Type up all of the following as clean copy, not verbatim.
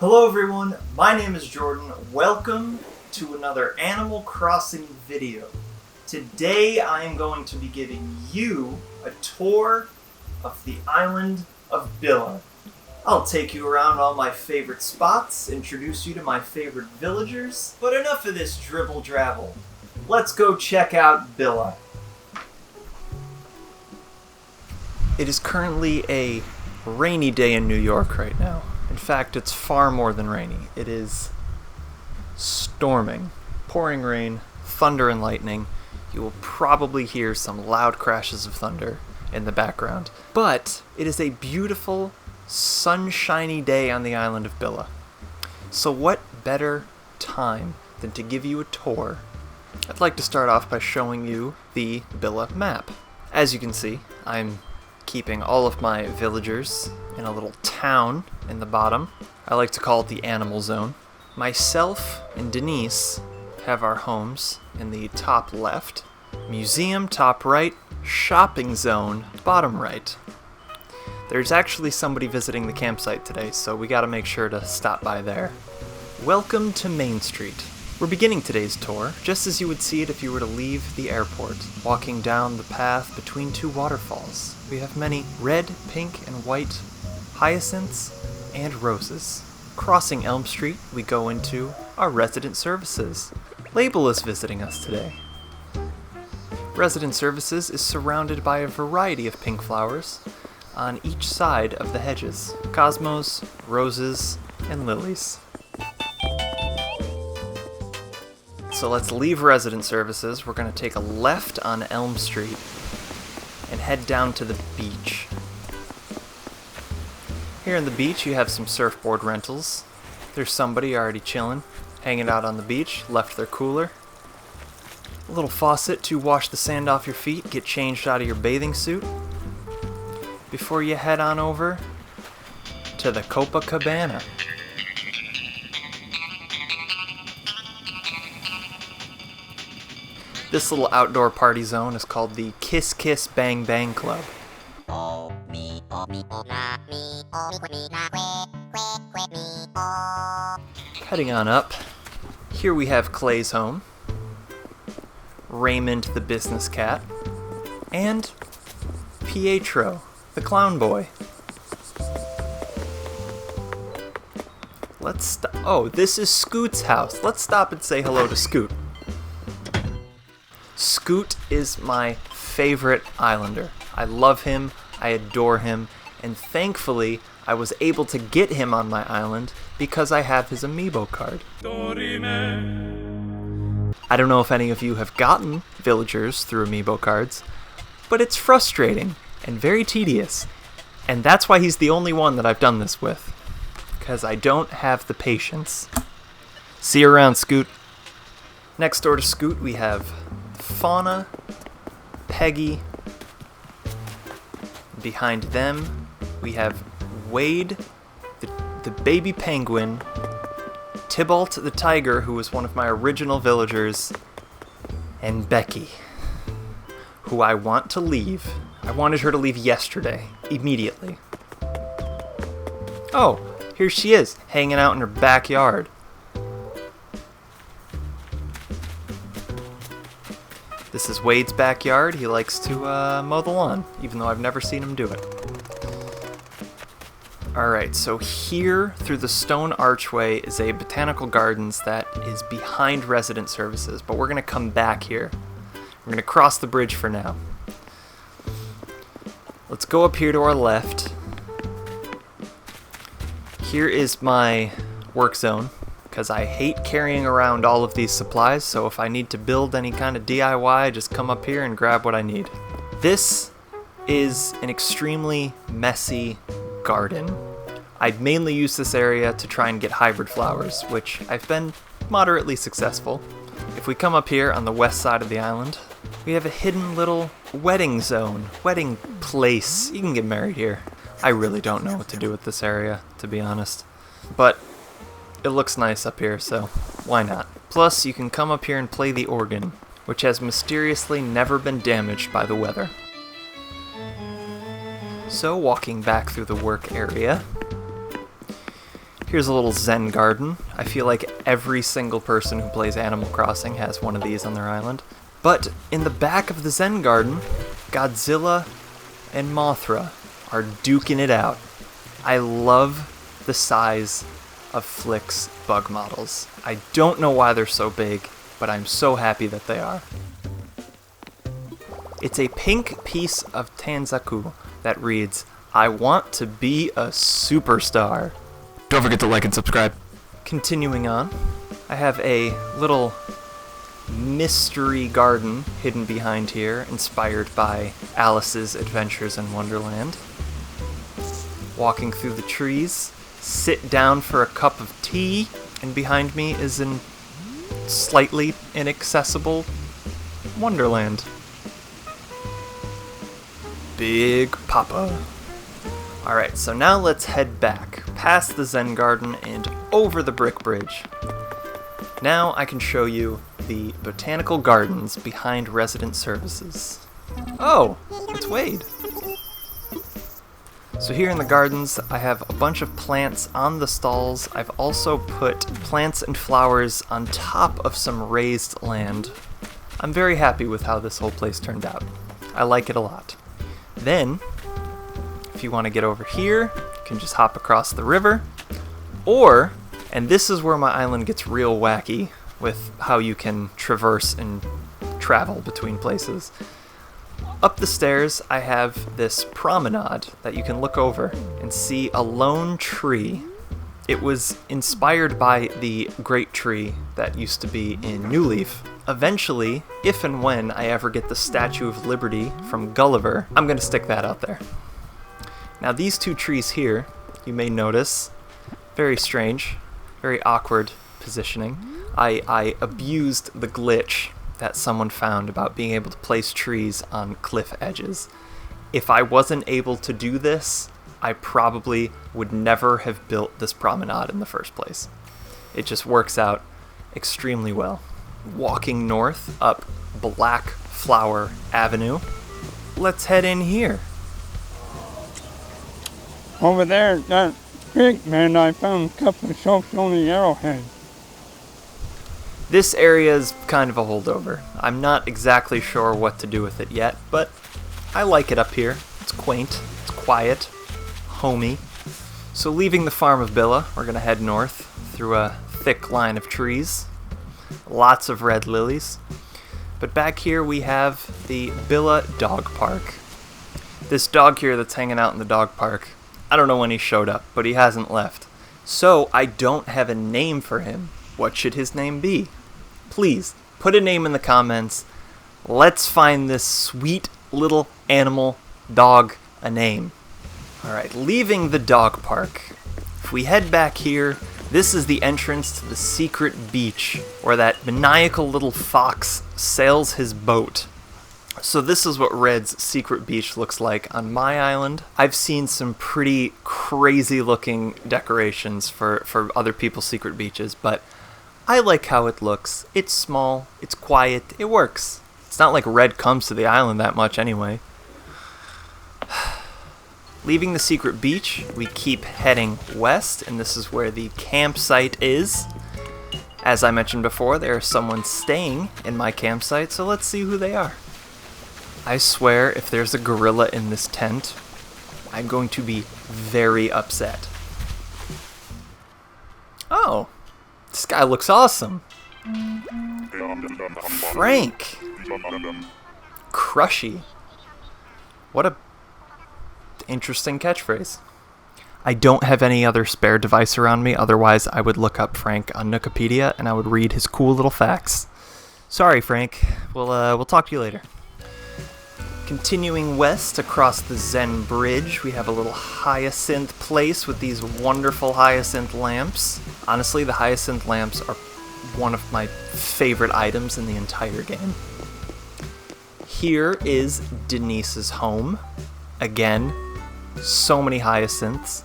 Hello everyone, my name is Jordan. Welcome to another Animal Crossing video. Today I am going to be giving you a tour of the island of Billa. I'll take you around all my favorite spots, introduce you to my favorite villagers, but enough of this dribble-drabble. Let's go check out Billa. It is currently a rainy day in New York right now. In fact, it's far more than rainy. It is storming, pouring rain, thunder and lightning. You will probably hear some loud crashes of thunder in the background. But it is a beautiful, sunshiny day on the island of Billa. So what better time than to give you a tour? I'd like to start off by showing you the Billa map. As you can see, I'm keeping all of my villagers in a little town in the bottom. I like to call it the animal zone. Myself and Denise have our homes in the top left, museum top right, shopping zone bottom right. There's actually somebody visiting the campsite today, so we gotta make sure to stop by there. Welcome to Main Street. We're beginning today's tour just as you would see it if you were to leave the airport, walking down the path between two waterfalls. We have many red, pink, and white hyacinths and roses. Crossing Elm Street, we go into our resident services. Label is visiting us today. Resident services is surrounded by a variety of pink flowers on each side of the hedges. Cosmos, roses, and lilies. So let's leave resident services. We're going to take a left on Elm Street and head down to the beach. Here on the beach you have some surfboard rentals. There's somebody already chilling, hanging out on the beach, left their cooler. A little faucet to wash the sand off your feet, get changed out of your bathing suit before you head on over to the Copacabana. This little outdoor party zone is called the Kiss Kiss Bang Bang Club. Heading on up, here we have Clay's home, Raymond the business cat, and Pietro the clown boy. Oh, this is Scoot's house. Let's stop and say hello to Scoot. Scoot is my favorite islander. I love him, I adore him, and thankfully I was able to get him on my island because I have his amiibo card. I don't know if any of you have gotten villagers through amiibo cards, but it's frustrating and very tedious, and that's why he's the only one that I've done this with, because I don't have the patience. See you around, Scoot. Next door to Scoot we have Fauna, Peggy. Behind them, we have Wade, the baby penguin, Tybalt the tiger, who was one of my original villagers, and Becky, who I want to leave. I wanted her to leave yesterday, immediately. Oh, here she is, hanging out in her backyard. This is Wade's backyard. He likes to mow the lawn, even though I've never seen him do it. Alright, so here through the stone archway is a botanical gardens that is behind resident services, but we're going to come back here. We're going to cross the bridge for now. Let's go up here to our left. Here is my work zone, because I hate carrying around all of these supplies, so if I need to build any kind of DIY, I just come up here and grab what I need. This is an extremely messy garden. I mainly use this area to try and get hybrid flowers, which I've been moderately successful. If we come up here on the west side of the island, we have a hidden little wedding zone, wedding place. You can get married here. I really don't know what to do with this area, to be honest. But it looks nice up here, so why not? Plus, you can come up here and play the organ, which has mysteriously never been damaged by the weather. So, walking back through the work area, Here's a little Zen garden. I feel like every single person who plays Animal Crossing has one of these on their island. But in the back of the Zen garden, Godzilla and Mothra are duking it out. I love the size of Flick's bug models. I don't know why they're so big, but I'm so happy that they are. It's a pink piece of Tanzaku that reads, "I want to be a superstar." Don't forget to like and subscribe. Continuing on, I have a little mystery garden hidden behind here, inspired by Alice's Adventures in Wonderland. Walking through the trees, sit down for a cup of tea, and behind me is an slightly inaccessible Wonderland. Big Papa. Alright, so now let's head back, past the Zen Garden and over the brick bridge. Now I can show you the botanical gardens behind resident services. Oh, it's Wade. So here in the gardens, I have a bunch of plants on the stalls. I've also put plants and flowers on top of some raised land. I'm very happy with how this whole place turned out. I like it a lot. Then, if you want to get over here, you can just hop across the river. Or, and this is where my island gets real wacky with how you can traverse and travel between places. Up the stairs, I have this promenade that you can look over and see a lone tree. It was inspired by the great tree that used to be in New Leaf. Eventually, if and when I ever get the Statue of Liberty from Gulliver, I'm going to stick that out there. Now these two trees here, you may notice, very strange, very awkward positioning. I abused the glitch that someone found about being able to place trees on cliff edges. If I wasn't able to do this, I probably would never have built this promenade in the first place. It just works out extremely well. Walking north up Black Flower Avenue, let's head in here. Over there at that creek bed, I found a couple of soaps on the arrowhead. This area is kind of a holdover. I'm not exactly sure what to do with it yet, but I like it up here. It's quaint, it's quiet, homey. So leaving the farm of Billa, we're going to head north through a thick line of trees. Lots of red lilies. But back here we have the Billa Dog Park. This dog here that's hanging out in the dog park, I don't know when he showed up, but he hasn't left. So I don't have a name for him. What should his name be? Please, put a name in the comments. Let's find this sweet little animal dog a name. Alright, leaving the dog park. If we head back here, this is the entrance to the secret beach, where that maniacal little fox sails his boat. So this is what Red's secret beach looks like on my island. I've seen some pretty crazy looking decorations for other people's secret beaches, but I like how it looks. It's small, it's quiet, it works. It's not like Red comes to the island that much anyway. Leaving the secret beach, we keep heading west, and this is where the campsite is. As I mentioned before, there's someone staying in my campsite, so let's see who they are. I swear, if there's a gorilla in this tent, I'm going to be very upset. Oh, this guy looks awesome. Frank. Crushy. What a interesting catchphrase. I don't have any other spare device around me, otherwise I would look up Frank on Wikipedia and I would read his cool little facts. Sorry, Frank. We'll talk to you later. Continuing west across the Zen Bridge, we have a little hyacinth place with these wonderful hyacinth lamps. Honestly, the hyacinth lamps are one of my favorite items in the entire game. Here is Denise's home. Again, so many hyacinths.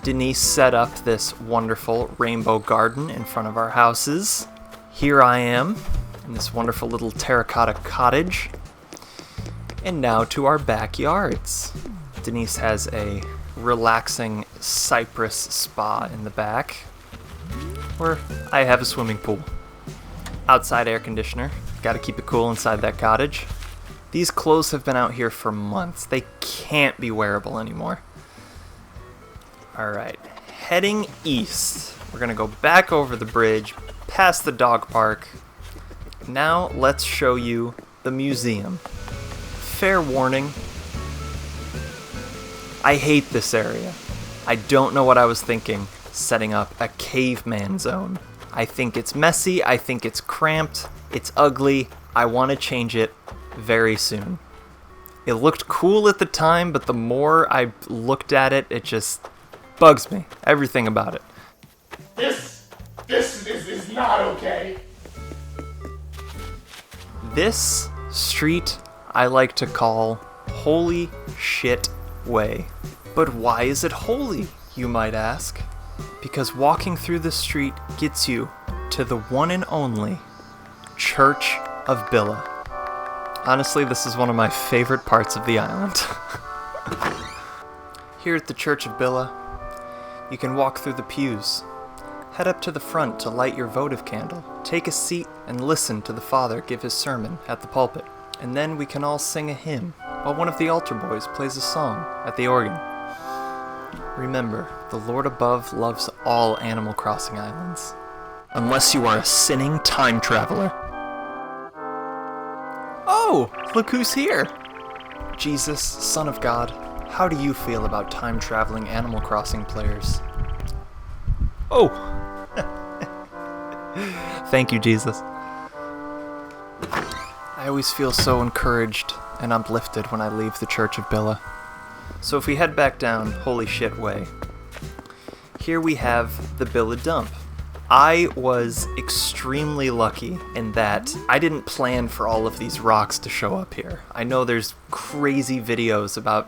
Denise set up this wonderful rainbow garden in front of our houses. Here I am in this wonderful little terracotta cottage. And now to our backyards. Denise has a relaxing cypress spa in the back, where I have a swimming pool. Outside air conditioner. Gotta keep it cool inside that cottage. These clothes have been out here for months. They can't be wearable anymore. Alright, heading east. We're gonna go back over the bridge, past the dog park. Now let's show you the museum. Fair warning, I hate this area. I don't know what I was thinking setting up a caveman zone. I think it's messy, I think it's cramped, it's ugly. I want to change it very soon. It looked cool at the time, but the more I looked at it, it just bugs me. Everything about it. This is not okay. This street I like to call Holy Shit Way. But why is it holy, you might ask? Because walking through this street gets you to the one and only Church of Billa. Honestly, this is one of my favorite parts of the island. Here at the Church of Billa, you can walk through the pews, head up to the front to light your votive candle, take a seat and listen to the Father give his sermon at the pulpit, and then we can all sing a hymn while one of the altar boys plays a song at the organ. Remember, the Lord above loves all Animal Crossing islands. Unless you are a sinning time traveler. Oh, look who's here! Jesus, Son of God, how do you feel about time-traveling Animal Crossing players? Oh! Thank you, Jesus. I always feel so encouraged and uplifted when I leave the Church of Billa. So if we head back down Holy Shit Way, here we have the Billa Dump. I was extremely lucky in that I didn't plan for all of these rocks to show up here. I know there's crazy videos about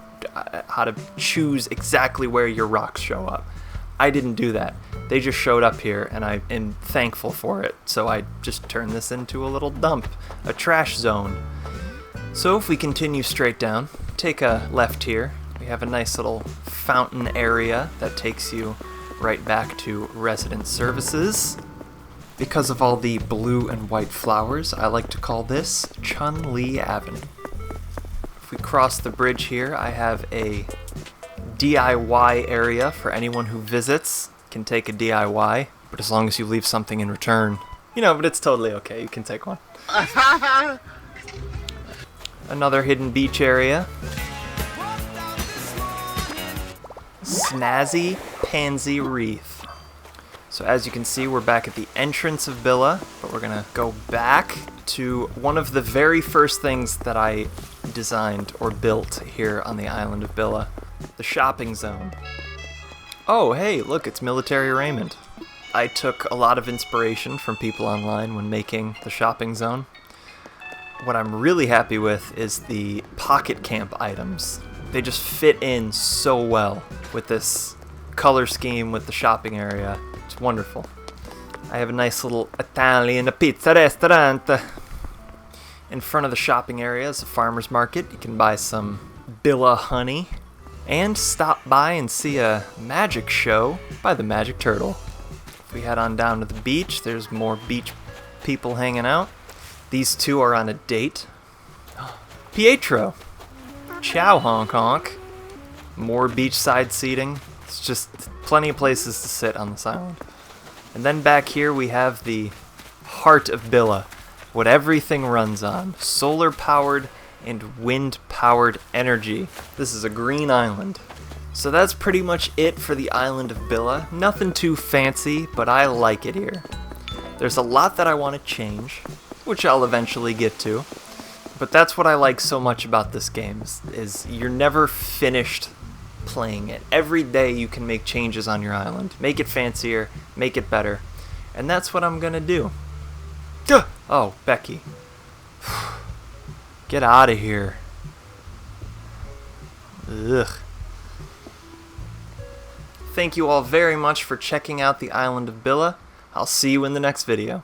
how to choose exactly where your rocks show up. I didn't do that. They just showed up here and I am thankful for it. So I just turned this into a little dump, a trash zone. So if we continue straight down, take a left here, we have a nice little fountain area that takes you right back to resident services. Because of all the blue and white flowers, I like to call this Chun-Li Avenue. If we cross the bridge here, I have a DIY area for anyone who visits. Can take a DIY, but as long as you leave something in return, but it's totally okay, you can take one. Another hidden beach area. Snazzy Pansy Wreath. So as you can see, we're back at the entrance of Billa, but we're gonna go back to one of the very first things that I designed or built here on the island of Billa, the shopping zone. Oh, hey, look, it's Military Raymond. I took a lot of inspiration from people online when making the shopping zone. What I'm really happy with is the pocket camp items. They just fit in so well with this color scheme with the shopping area. It's wonderful. I have a nice little Italian pizza restaurant. In front of the shopping area is a farmer's market. You can buy some Billa honey and stop by and see a magic show by the Magic Turtle. If we head on down to the beach, there's more beach people hanging out. These two are on a date. Pietro. Ciao, honk honk. More beachside seating. It's just plenty of places to sit on this island. And then back here we have the heart of Billa, what everything runs on. Solar powered and wind powered energy. This is a green island. So that's pretty much it for the island of Billa. Nothing too fancy, but I like it here. There's a lot that I want to change, which I'll eventually get to. But that's what I like so much about this game, is you're never finished playing it. Every day you can make changes on your island. Make it fancier, make it better. And that's what I'm gonna do. Oh, Becky. Get out of here. Ugh. Thank you all very much for checking out the island of Billa. I'll see you in the next video.